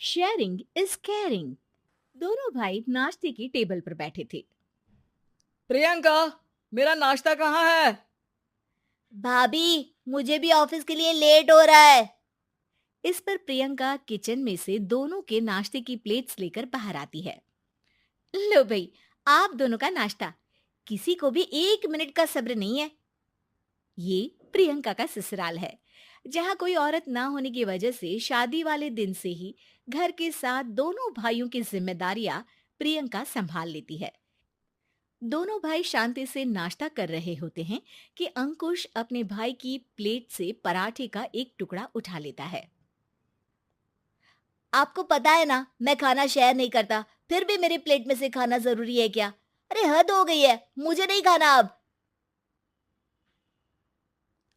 Sharing is caring. दोनों भाई नाश्ते की टेबल पर बैठे थे। प्रियंका, मेरा नाश्ता कहाँ है? भाभी, मुझे भी ऑफिस के लिए लेट हो रहा है। इस पर प्रियंका किचन में से दोनों के नाश्ते की प्लेट्स लेकर बाहर आती है। लो भाई, आप दोनों का नाश्ता। किसी को भी 1 मिनट का सब्र नहीं है। ये प्रियंका का ससुराल है, जहाँ कोई औरत ना होने की वजह से शादी वाले दिन से ही घर के साथ दोनों भाइयों की जिम्मेदारियां प्रियंका संभाल लेती है। दोनों भाई शांति से नाश्ता कर रहे होते हैं कि अंकुश अपने भाई की प्लेट से पराठे का एक टुकड़ा उठा लेता है। आपको पता है ना, मैं खाना शेयर नहीं करता, फिर भी मेरी प्लेट में से खाना जरूरी है क्या? अरे हद हो गई है, मुझे नहीं खाना अब।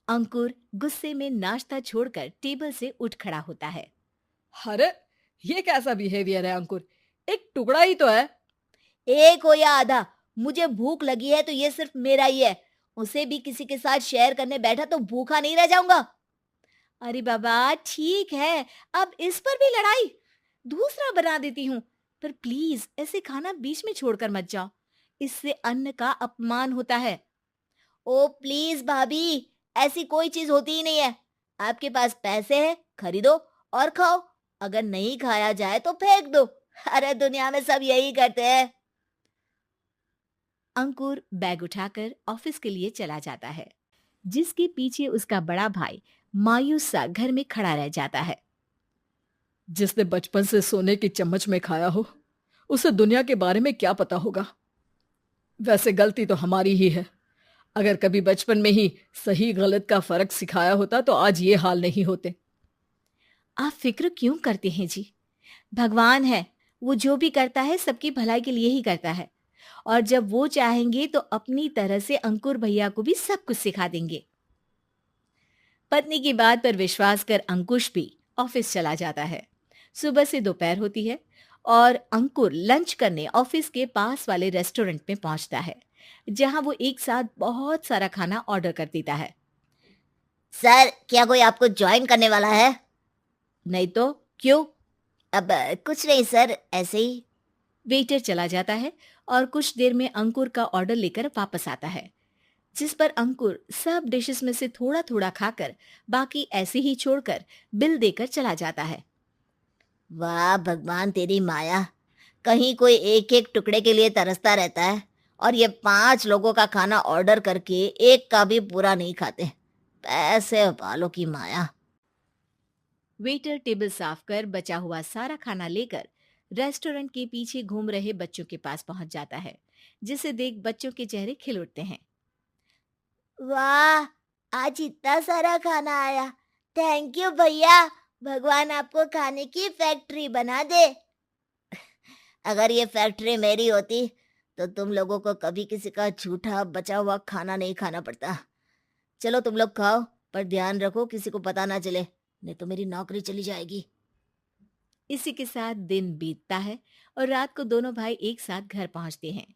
अंकुर गुस्से में नाश्ता छोड़कर टेबल से उठ खड़ा होता है। अरे, ये कैसा बिहेवियर है अंकुर? एक टुकड़ा ही तो है। एक हो या आधा, मुझे भूख लगी है तो ये सिर्फ मेरा ही है। उसे भी किसी के साथ शेयर करने बैठा तो भूखा नहीं रह जाऊंगा। अरे बाबा ठीक है, अब इस पर भी लड़ाई। दूसरा बना देती हूँ, पर प्लीज ऐसे खाना बीच में छोड़कर मत जाओ। इससे अन्न का अपमान होता है। ओ प्लीज भाभी, ऐसी कोई चीज होती ही नहीं है। आपके पास पैसे हैं, खरीदो और खाओ। अगर नहीं खाया जाए तो फेंक दो। अरे दुनिया में सब यही करते हैं। अंकुर बैग उठाकर ऑफिस के लिए चला जाता है, जिसके पीछे उसका बड़ा भाई मायूस सा घर में खड़ा रह जाता है। जिसने बचपन से सोने की चम्मच में खाया हो, उसे दुनिया के बारे में क्या पता होगा। वैसे गलती तो हमारी ही है। अगर कभी बचपन में ही सही गलत का फर्क सिखाया होता तो आज ये हाल नहीं होते। आप फिक्र क्यों करते हैं जी? भगवान है, वो जो भी करता है सबकी भलाई के लिए ही करता है। और जब वो चाहेंगे तो अपनी तरह से अंकुर भैया को भी सब कुछ सिखा देंगे। पत्नी की बात पर विश्वास कर अंकुश भी ऑफिस चला जाता है। सुबह से दोपहर होती है और अंकुर लंच करने ऑफिस के पास वाले रेस्टोरेंट में पहुंचता है, जहां वो एक साथ बहुत सारा खाना ऑर्डर कर देता है। सर, क्या कोई आपको ज्वाइन करने वाला है? नहीं तो क्यों? अब कुछ नहीं सर, ऐसे ही। वेटर चला जाता है और कुछ देर में अंकुर का ऑर्डर लेकर वापस आता है, जिस पर अंकुर सब डिशेस में से थोड़ा थोड़ा खाकर बाकी ऐसे ही छोड़कर बिल देकर चला जाता है। वाह भगवान, तेरी माया। कहीं कोई एक एक टुकड़े के लिए तरसता रहता है और ये 5 लोगों का खाना ऑर्डर करके एक का भी पूरा नहीं खाते। पैसे वालों की माया। वेटर टेबल साफ कर बचा हुआ सारा खाना लेकर रेस्टोरेंट के पीछे घूम रहे बच्चों के पास पहुंच जाता है, जिसे देख बच्चों के चेहरे खिल उठते हैं। वाह, आज इतना सारा खाना आया। थैंक यू भैया। भगवान आपको खाने की फैक्ट्री बना दे। अगर ये फैक्ट्री मेरी होती तो तुम लोगों को कभी किसी का झूठा बचा हुआ खाना नहीं खाना पड़ता। चलो तुम लोग खाओ, पर ध्यान रखो किसी को पता ना चले, नहीं तो मेरी नौकरी चली जाएगी। इसी के साथ दिन बीतता है और रात को दोनों भाई एक साथ घर पहुंचते हैं।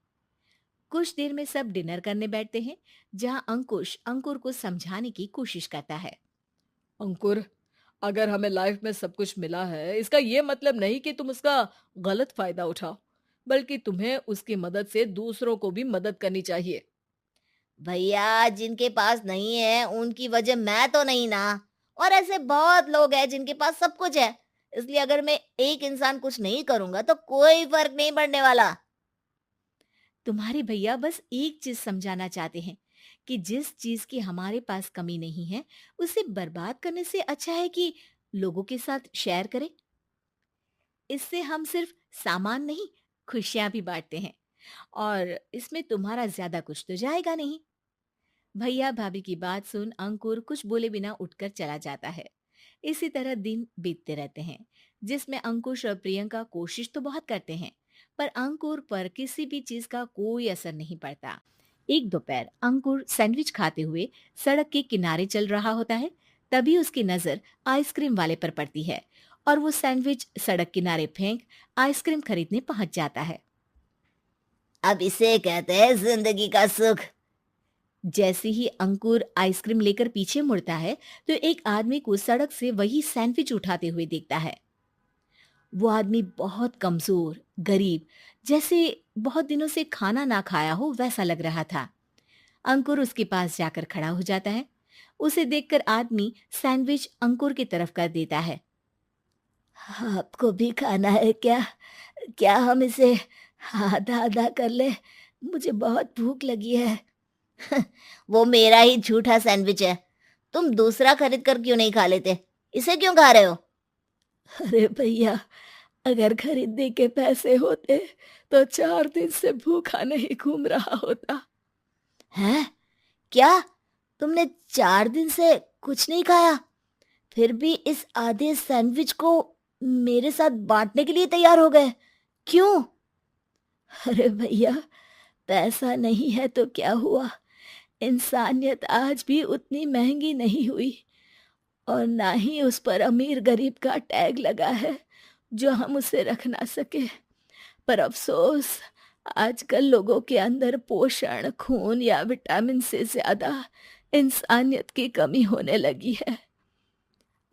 कुछ देर में सब डिनर करने बैठते हैं, जहां अंकुश अंकुर को समझाने की कोशिश करता है। अंकुर, अगर हमें लाइफ में सब कुछ मिला है, इसका ये मतलब नहीं कि तुम उसका गलत फायदा उठाओ, बल्कि तुम्हें उसकी मदद से दूसरों को भी मदद करनी चाहिए। भैया, जिनके पास नहीं है उनकी वजह मैं तो नहीं ना। और ऐसे बहुत लोग हैं जिनके पास सब कुछ है। इसलिए अगर मैं एक इंसान कुछ नहीं करूंगा तो कोई फर्क नहीं पड़ने वाला। तुम्हारे भैया बस एक चीज समझाना चाहते हैं कि जिस चीज की हमारे पास कमी नहीं है, उसे बर्बाद करने से अच्छा है कि लोगों के साथ शेयर करें। इससे हम सिर्फ सामान नहीं, खुशियां भी बांटते हैं, और इसमें तुम्हारा ज्यादा कुछ तो जाएगा नहीं। भैया भाभी की बात सुन अंकुर कुछ बोले बिना उठकर चला जाता है। इसी तरह दिन बीतते रहते हैं, जिसमें अंकुश और प्रियंका कोशिश तो बहुत करते हैं, पर अंकुर पर किसी भी चीज का कोई असर नहीं पड़ता। एक दोपहर अंकुर सैंडविच खाते हुए सड़क के किनारे चल रहा होता है। तभी उसकी नजर आइसक्रीम वाले पर पड़ती है और वो सैंडविच सड़क किनारे फेंक आइसक्रीम खरीदने पहुंच जाता है। अब इसे कहते हैं जिंदगी का सुख। जैसे ही अंकुर आइसक्रीम लेकर पीछे मुड़ता है, तो एक आदमी को सड़क से वही सैंडविच उठाते हुए देखता है। वो आदमी बहुत कमजोर, गरीब, जैसे बहुत दिनों से खाना ना खाया हो वैसा लग रहा था। अंकुर उसके पास जाकर खड़ा हो जाता है। उसे देखकर आदमी सैंडविच अंकुर की तरफ कर देता है। आपको भी खाना है क्या? क्या हम इसे आधा आधा कर ले? मुझे बहुत भूख लगी है। वो मेरा ही झूठा सैंडविच है। तुम दूसरा खरीद कर क्यों नहीं खा लेते? इसे क्यों खा रहे हो? अरे भैया, अगर खरीदने के पैसे होते तो 4 दिन से भूखा नहीं घूम रहा होता। हैं? क्या? तुमने 4 दिन से कुछ नहीं खाया, फिर भी इस आधे सैंडविच को मेरे साथ बांटने के लिए तैयार हो गए? क्यों? अरे भैया, पैसा नहीं है तो क्या हुआ, इंसानियत आज भी उतनी महंगी नहीं हुई, और ना ही उस पर अमीर गरीब का टैग लगा है जो हम उसे रख ना सके। पर अफसोस, आजकल लोगों के अंदर पोषण, खून या विटामिन से ज्यादा इंसानियत की कमी होने लगी है।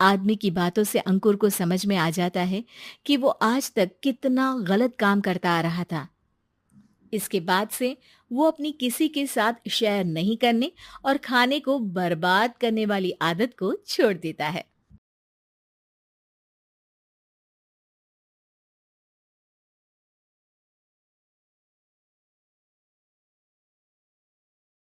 आदमी की बातों से अंकुर को समझ में आ जाता है कि वो आज तक कितना गलत काम करता आ रहा था। इसके बाद से वो अपनी किसी के साथ शेयर नहीं करने और खाने को बर्बाद करने वाली आदत को छोड़ देता है।